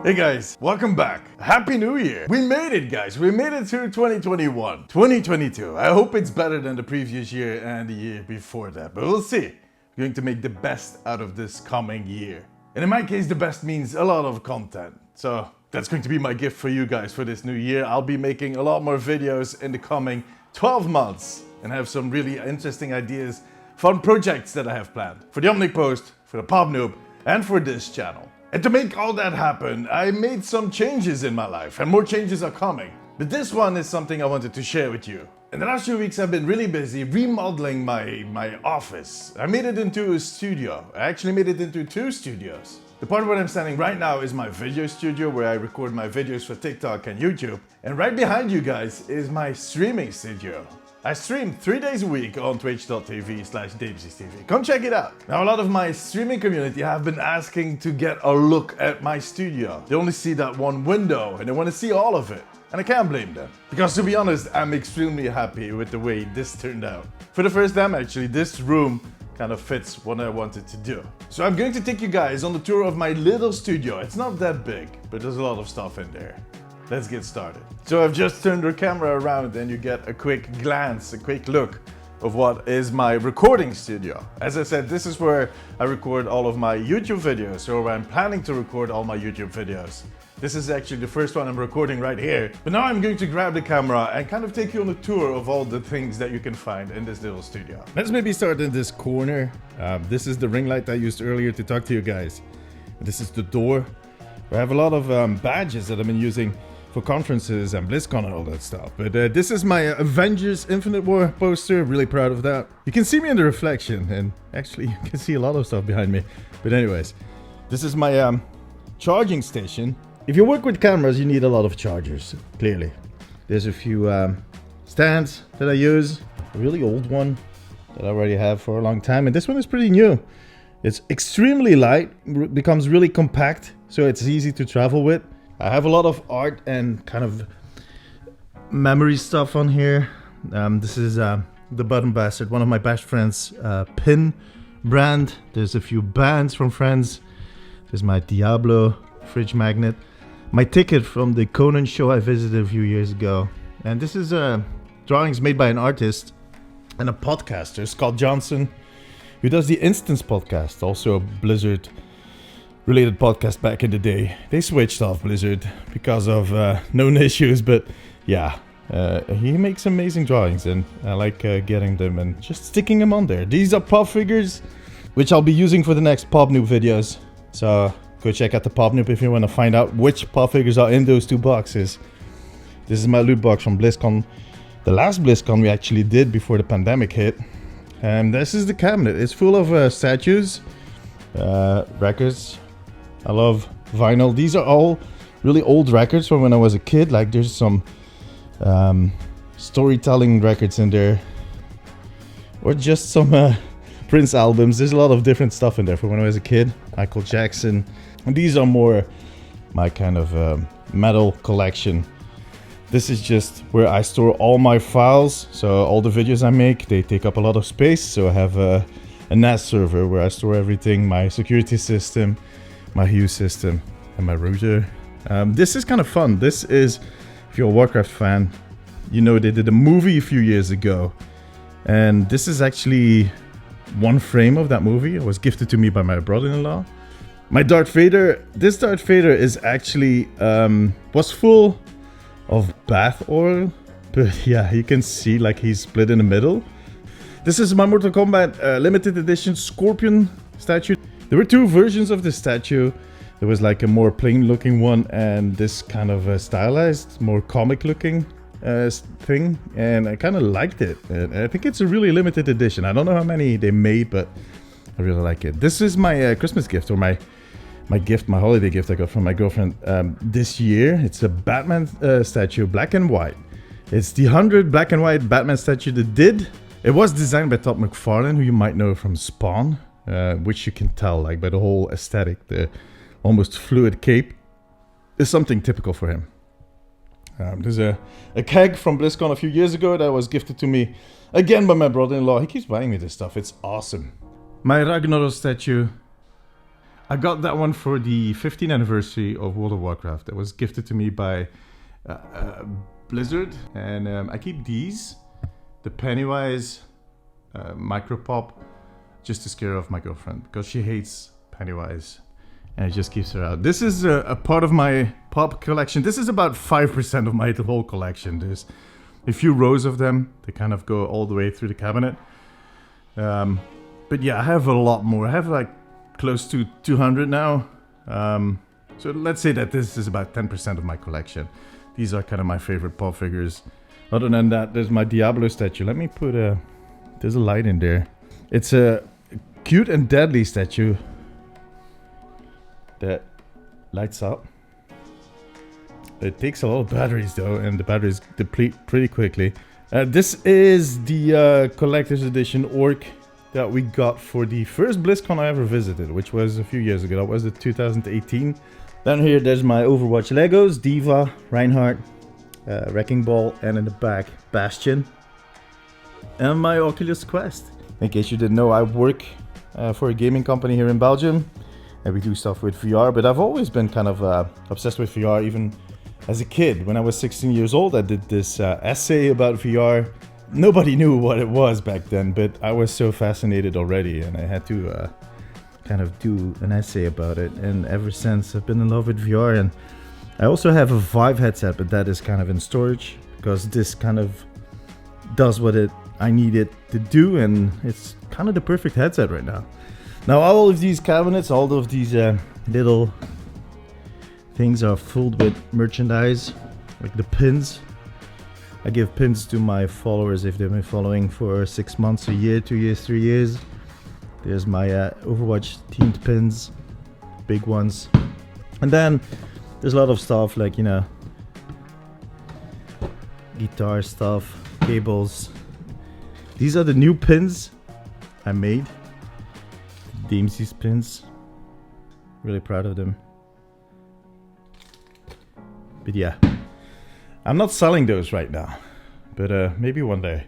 Hey guys, welcome back. Happy New Year. We made it, guys. We made it through 2021. 2022. I hope it's better than the previous year and the year before that, but we'll see. We're going to make the best out of this coming year. And in my case, the best means a lot of content. So that's going to be my gift for you guys for this new year. I'll be making a lot more videos in the coming 12 months and have some really interesting ideas, fun projects that I have planned for the OMNIC post, for the Pop Noob, and for this channel. And to make all that happen, I made some changes in my life, and more changes are coming. But this one is something I wanted to share with you. In the last few weeks, I've been really busy remodeling my office. I made it into a studio. I actually made it into 2 studios. The part where I'm standing right now is my video studio, where I record my videos for TikTok and YouTube. And right behind you guys is my streaming studio. I stream 3 days a week on twitch.tv/DabesysTV. Come check it out. Now, a lot of my streaming community have been asking to get a look at my studio. They only see that one window and they want to see all of it. And I can't blame them. Because to be honest, I'm extremely happy with the way this turned out. For the first time, actually, this room kind of fits what I wanted to do. So I'm going to take you guys on the tour of my little studio. It's not that big, but there's a lot of stuff in there. Let's get started. So I've just turned the camera around and you get a quick glance, a quick look of what is my recording studio. As I said, this is where I record all of my YouTube videos, or where I'm planning to record all my YouTube videos. This is actually the first one I'm recording right here. But now I'm going to grab the camera and kind of take you on a tour of all the things that you can find in this little studio. Let's maybe start in this corner. This is the ring light I used earlier to talk to you guys. This is the door. I have a lot of badges that I've been using for conferences and Blizzcon and all that stuff. But this is my Avengers Infinite War poster. Really proud of that. You can see me in the reflection, and actually you can see a lot of stuff behind me. But anyways, this is my charging station. If you work with cameras, you need a lot of chargers, clearly. There's a few stands that I use. A really old one that I already have for a long time. And this one is pretty new. It's extremely light, becomes really compact, so it's easy to travel with. I have a lot of art and kind of memory stuff on here. This is the Button Bastard, one of my best friends' pin brand. There's a few bands from friends. There's my Diablo fridge magnet. My ticket from the Conan show I visited a few years ago. And this is drawings made by an artist and a podcaster, Scott Johnson, who does the Instance podcast, also a Blizzard related podcast back in the day. They switched off Blizzard because of known issues, but yeah, he makes amazing drawings and I like getting them and just sticking them on there. These are pop figures, which I'll be using for the next Pop Noob videos. So go check out the Pop Noob if you want to find out which pop figures are in those 2 boxes. This is my loot box from Blizzcon. The last Blizzcon we actually did before the pandemic hit. And this is the cabinet. It's full of statues, records. I love vinyl. These are all really old records from when I was a kid. Like there's some storytelling records in there, or just some Prince albums. There's a lot of different stuff in there from when I was a kid. Michael Jackson. And these are more my kind of metal collection. This is just where I store all my files. So all the videos I make, they take up a lot of space. So I have a NAS server where I store everything, my security system, my Hue system, and my router. This is kind of fun. This is, if you're a Warcraft fan, you know they did a movie a few years ago. And this is actually one frame of that movie. It was gifted to me by my brother-in-law. My Darth Vader, this Darth Vader is actually, was full of bath oil. But yeah, you can see like he's split in the middle. This is my Mortal Kombat limited edition Scorpion statue. There were 2 versions of this statue. There was like a more plain looking one and this kind of stylized, more comic looking thing. And I kind of liked it. And I think it's a really limited edition. I don't know how many they made, but I really like it. This is my Christmas gift, or my gift, my holiday gift I got from my girlfriend this year. It's a Batman statue, black and white. It's the 100 black and white Batman statue that did. It was designed by Todd McFarlane, who you might know from Spawn. Which you can tell like by the whole aesthetic, the almost fluid cape is something typical for him. There's a keg from Blizzcon a few years ago that was gifted to me again by my brother-in-law. He keeps buying me this stuff. It's awesome. My Ragnaros statue I got that one for the 15th anniversary of World of Warcraft. That was gifted to me by Blizzard. And I keep these, the Pennywise Micro Pop, just to scare off my girlfriend because she hates Pennywise and it just keeps her out. This is a part of my pop collection. This is about 5% of my whole collection. There's a few rows of them. They kind of go all the way through the cabinet. But yeah, I have a lot more. I have like close to 200 now. So let's say that this is about 10% of my collection. These are kind of my favorite pop figures. Other than that, there's my Diablo statue. Let me put there's a light in there. It's a cute and deadly statue that lights up. It takes a lot of batteries though, and the batteries deplete pretty quickly. This is the collector's edition orc that we got for the first Blizzcon I ever visited, which was a few years ago. That was 2018. Down here, there's my Overwatch Legos, Diva, Reinhardt, Wrecking Ball, and in the back, Bastion. And my Oculus Quest. In case you didn't know, I work for a gaming company here in Belgium, and we do stuff with VR, but I've always been kind of obsessed with VR, even as a kid. When I was 16 years old, I did this essay about VR. Nobody knew what it was back then, but I was so fascinated already, and I had to kind of do an essay about it. And ever since, I've been in love with VR. And I also have a Vive headset, but that is kind of in storage because this kind of does what I need it to do, and it's kind of the perfect headset right now. Now, all of these cabinets, all of these little things are filled with merchandise, like the pins. I give pins to my followers if they've been following for 6 months, a year, 2 years, 3 years. There's my Overwatch themed pins, big ones. And then there's a lot of stuff like, you know, guitar stuff, cables. These are the new pins I made. Dempsey's pins. Really proud of them. But yeah. I'm not selling those right now, but maybe one day.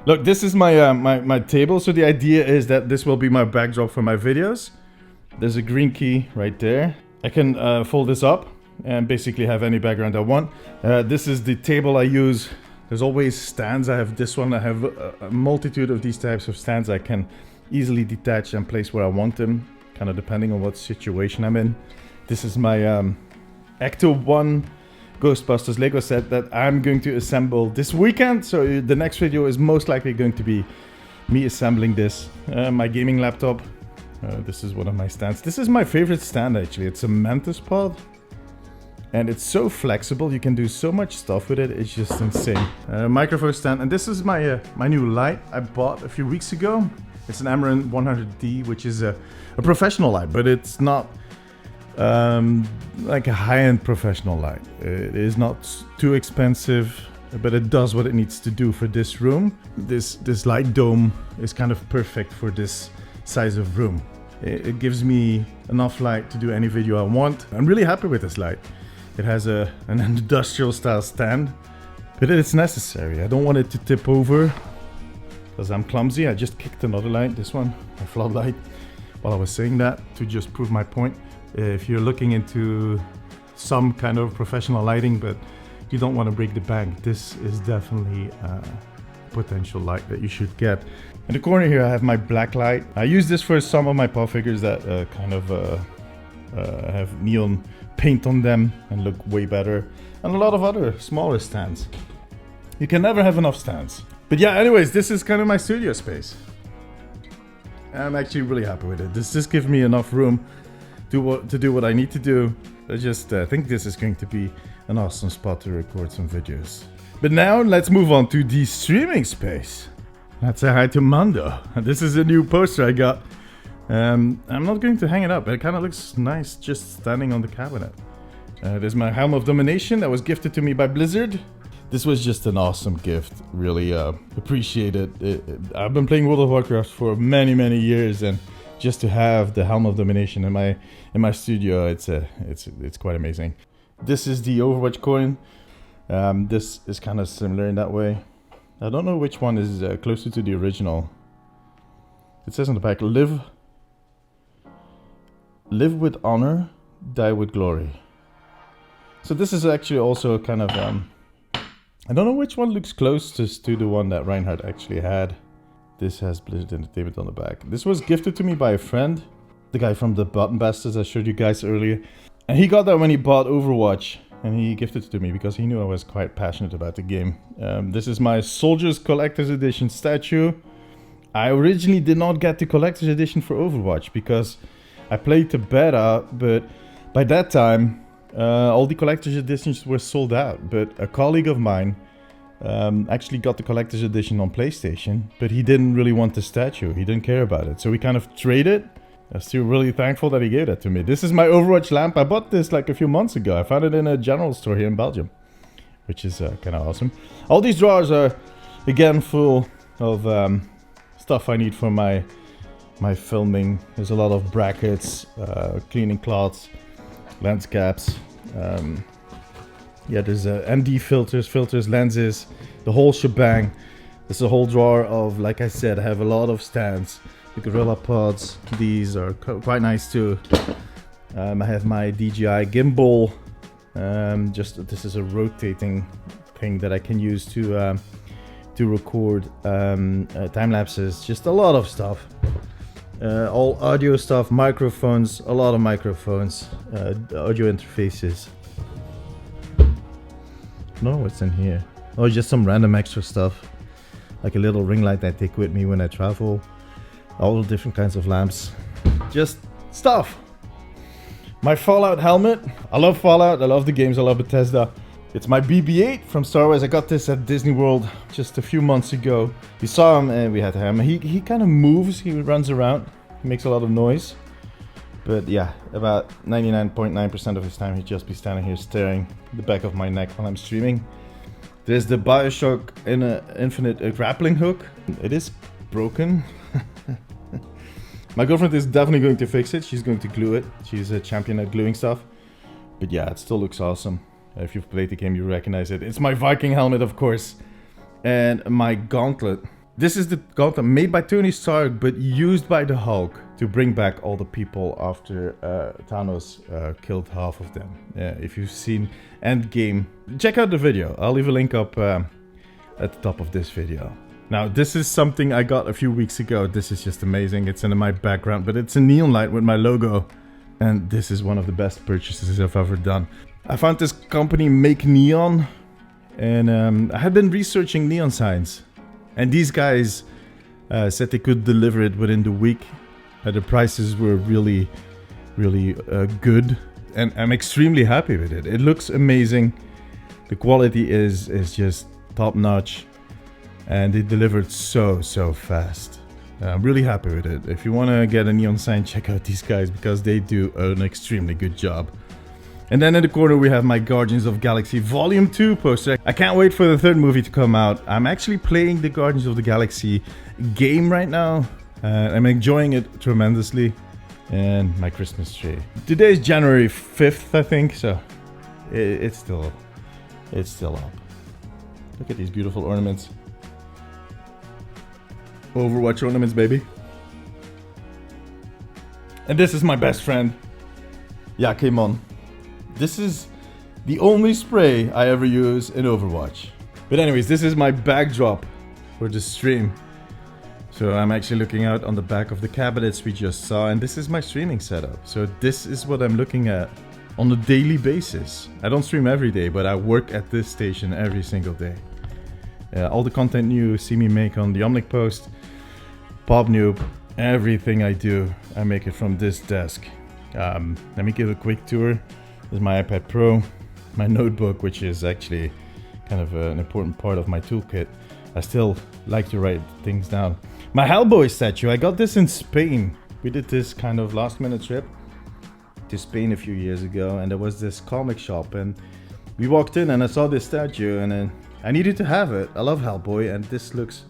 Look, this is my my table. So the idea is that this will be my backdrop for my videos. There's a green key right there. I can fold this up and basically have any background I want. This is the table I use. There's always stands. I have this one. I have a multitude of these types of stands I can easily detach and place where I want them, kind of depending on what situation I'm in. This is my Ecto 1 Ghostbusters Lego set that I'm going to assemble this weekend. So the next video is most likely going to be me assembling this. My gaming laptop. This is one of my stands. This is my favorite stand actually. It's a Mantis pod. And it's so flexible. You can do so much stuff with it. It's just insane. Microphone stand. And this is my my new light I bought a few weeks ago. It's an Amaran 100D, which is a professional light, but it's not like a high-end professional light. It is not too expensive, but it does what it needs to do for this room. This light dome is kind of perfect for this size of room. It gives me enough light to do any video I want. I'm really happy with this light. It has an industrial style stand, but it's necessary. I don't want it to tip over because I'm clumsy. I just kicked another light, this one, a floodlight, while I was saying that to just prove my point. If you're looking into some kind of professional lighting, but you don't want to break the bank, this is definitely a potential light that you should get. In the corner here, I have my black light. I use this for some of my paw figures that kind of have neon paint on them and look way better, and a lot of other smaller stands. You can never have enough stands. But yeah, anyways, this is kind of my studio space. I'm actually really happy with it. This just gives me enough room to do what I need to do. I just think this is going to be an awesome spot to record some videos. But now let's move on to the streaming space. Let's say hi to Mando. This is a new poster I got. I'm not going to hang it up. It kind of looks nice just standing on the cabinet. There's my Helm of Domination that was gifted to me by Blizzard. This was just an awesome gift. Really appreciate it. I've been playing World of Warcraft for many years, and just to have the Helm of Domination in my studio, it's quite amazing. This is the Overwatch Coin. This is kind of similar in that way. I don't know which one is closer to the original. It says on the back, live Live with honor, die with glory. So this is actually also kind of, I don't know which one looks closest to the one that Reinhardt actually had. This has Blizzard Entertainment on the back. This was gifted to me by a friend, the guy from the Button Bastards I showed you guys earlier. And he got that when he bought Overwatch, and he gifted it to me because he knew I was quite passionate about the game. This is my Soldiers Collector's Edition statue. I originally did not get the Collector's Edition for Overwatch because I played the beta, but by that time all the Collector's Editions were sold out. But a colleague of mine actually got the Collector's Edition on PlayStation, but he didn't really want the statue. He didn't care about it. So we kind of traded. I'm still really thankful that he gave that to me. This is my Overwatch lamp. I bought this like a few months ago. I found it in a general store here in Belgium, which is kind of awesome. All these drawers are, again, full of stuff I need for my filming. There's a lot of brackets, cleaning cloths, lens caps. Yeah, there's MD filters, lenses, the whole shebang. There's a whole drawer of, like I said, I have a lot of stands. The Gorilla Pods, these are quite nice too. I have my DJI gimbal. This is a rotating thing that I can use to record time lapses. Just a lot of stuff. All audio stuff, microphones, a lot of microphones, audio interfaces. No, what's in here? Oh, just some random extra stuff, like a little ring light I take with me when I travel. All different kinds of lamps, just stuff. My Fallout helmet. I love Fallout. I love the games. I love Bethesda. It's my BB-8 from Star Wars. I got this at Disney World just a few months ago. We saw him and we had him. He kind of moves. He runs around. He makes a lot of noise. But yeah, about 99.9% of his time he'd just be standing here staring at the back of my neck while I'm streaming. There's the Bioshock Infinite grappling hook. It is broken. My girlfriend is definitely going to fix it. She's going to glue it. She's a champion at gluing stuff. But yeah, it still looks awesome. If you've played the game, you recognize it. It's my Viking helmet, of course. And my gauntlet. This is the gauntlet made by Tony Stark, but used by the Hulk to bring back all the people after Thanos killed half of them. Yeah, if you've seen Endgame, check out the video. I'll leave a link up at the top of this video. Now, this is something I got a few weeks ago. This is just amazing. It's in my background, but it's a neon light with my logo. And this is one of the best purchases I've ever done. I found this company, Make Neon, and I had been researching neon signs. And these guys said they could deliver it within the week. The prices were really, really good. And I'm extremely happy with it. It looks amazing. The quality is just top notch. And they delivered so fast. I'm really happy with it. If you want to get a neon sign, check out these guys because they do an extremely good job. And then in the corner we have my Guardians of the Galaxy Volume 2 poster. I can't wait for the third movie to come out. I'm actually playing the Guardians of the Galaxy game right now. I'm enjoying it tremendously. And my Christmas tree. Today is January 5th, I think, so it's still up. Look at these beautiful ornaments. Overwatch ornaments, baby. And this is my best friend. Yeah, come on. This is the only spray I ever use in Overwatch. But anyways, this is my backdrop for the stream. So I'm actually looking out on the back of the cabinets we just saw, and this is my streaming setup. So this is what I'm looking at on a daily basis. I don't stream every day, but I work at this station every single day. All the content you see me make on the OMNIC post, Pop Noob, everything I do, I make it from this desk. Let me give a quick tour. This is my iPad Pro, my notebook, which is actually kind of an important part of my toolkit. I still like to write things down. My Hellboy statue, I got this in Spain. We did this kind of last minute trip to Spain a few years ago, and there was this comic shop, and we walked in and I saw this statue, and then I needed to have it. I love Hellboy, and this looks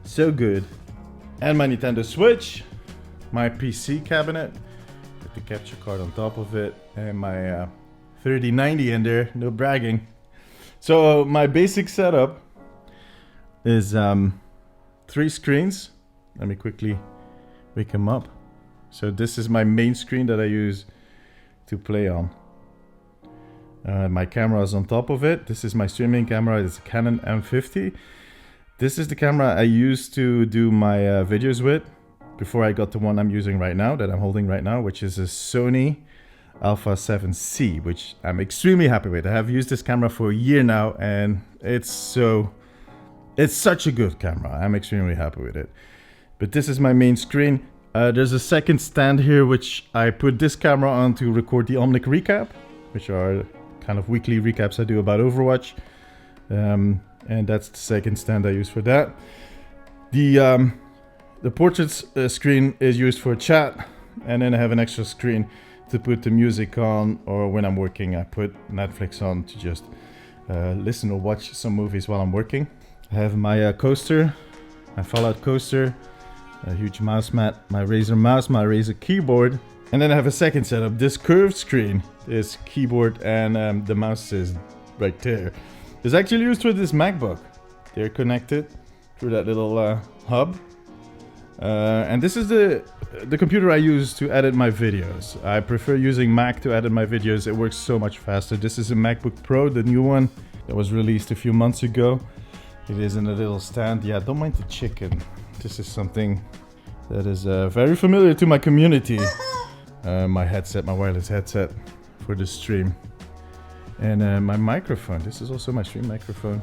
so good. And my Nintendo Switch, my PC cabinet with the capture card on top of it, and my 3090 in there, no bragging. So my basic setup is 3 screens. Let me quickly wake them up. So this is my main screen that I use to play on. My camera is on top of it. This is my streaming camera. It's a Canon M50. This is the camera I used to do my videos with before I got the one I'm using right now, that I'm holding right now, which is a Sony Alpha 7C, which I'm extremely happy with. I have used this camera for a year now, and it's such a good camera. I'm extremely happy with it. But this is my main screen. There's a second stand here, which I put this camera on to record the OMNIC recap, which are kind of weekly recaps I do about Overwatch. And that's the second stand I use for that. The portraits screen is used for chat, and then I have an extra screen to put the music on, or when I'm working I put Netflix on to just listen or watch some movies while I'm working. I have my coaster, my Fallout coaster, a huge mouse mat, my Razer mouse, my Razer keyboard, and then I have a second setup. This curved screen, this keyboard and the mouse is right there. It's actually used for this MacBook. They're connected through that little hub. And this is the computer I use to edit my videos. I prefer using Mac to edit my videos. It works so much faster. This is a Macbook Pro, the new one that was released a few months ago. It is in a little stand. Yeah, don't mind the chicken. This is something that is very familiar to my community. My headset, my wireless headset for the stream. And my microphone. This is also my stream microphone.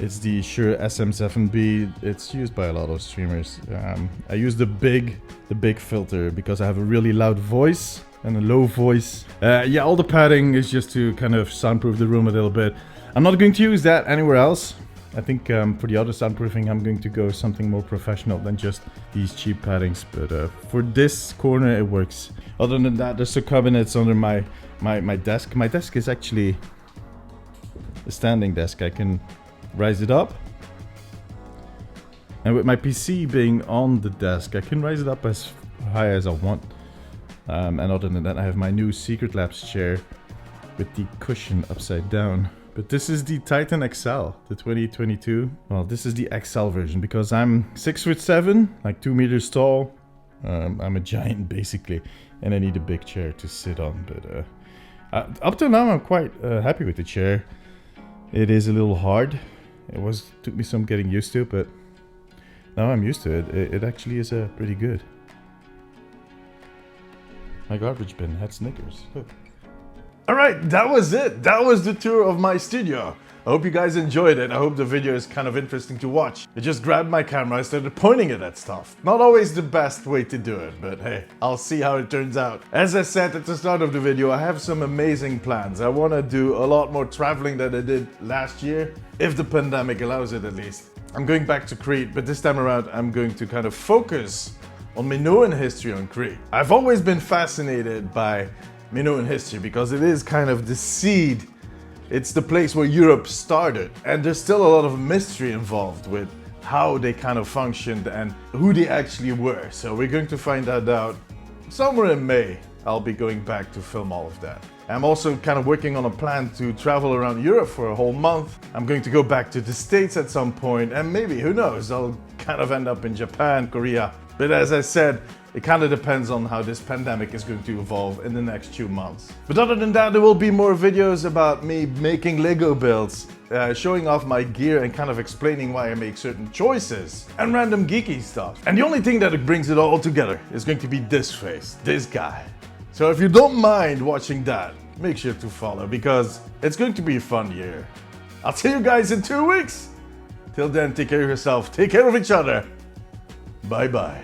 It's the Shure SM7B. It's used by a lot of streamers. I use the big filter because I have a really loud voice and a low voice. Yeah, all the padding is just to kind of soundproof the room a little bit. I'm not going to use that anywhere else. I think for the other soundproofing I'm going to go something more professional than just these cheap paddings. But for this corner it works. Other than that, there's some cabinets under my desk. My desk is actually a standing desk. I can rise it up, and with my PC being on the desk I can rise it up as high as I want. And other than that, I have my new Secret Labs chair with the cushion upside down. But this is the Titan XL, the 2022. Well, this is the XL version because I'm 6'7", like 2 meters tall. I'm a giant basically, and I need a big chair to sit on. But up till now I'm quite happy with the chair. It is a little hard. It took me some getting used to, but now I'm used to it. It actually is pretty good. My garbage bin had Snickers. Look. Alright, that was it. That was the tour of my studio. I hope you guys enjoyed it. I hope the video is kind of interesting to watch. I just grabbed my camera and started pointing it at stuff. Not always the best way to do it, but hey, I'll see how it turns out. As I said at the start of the video, I have some amazing plans. I want to do a lot more traveling than I did last year, if the pandemic allows it at least. I'm going back to Crete, but this time around I'm going to kind of focus on Minoan history on Crete. I've always been fascinated by Minoan history because it is kind of the seed. It's the place where Europe started, and there's still a lot of mystery involved with how they kind of functioned and who they actually were. So we're going to find that out somewhere in May. I'll be going back to film all of that. I'm also kind of working on a plan to travel around Europe for a whole month. I'm going to go back to the States at some point, and maybe, who knows, I'll kind of end up in Japan, Korea. But as I said, it kind of depends on how this pandemic is going to evolve in the next 2 months. But other than that, there will be more videos about me making Lego builds, showing off my gear and kind of explaining why I make certain choices, and random geeky stuff. And the only thing that brings it all together is going to be this face, this guy. So if you don't mind watching that, make sure to follow because it's going to be a fun year. I'll see you guys in 2 weeks. Till then, take care of yourself, take care of each other. Bye bye.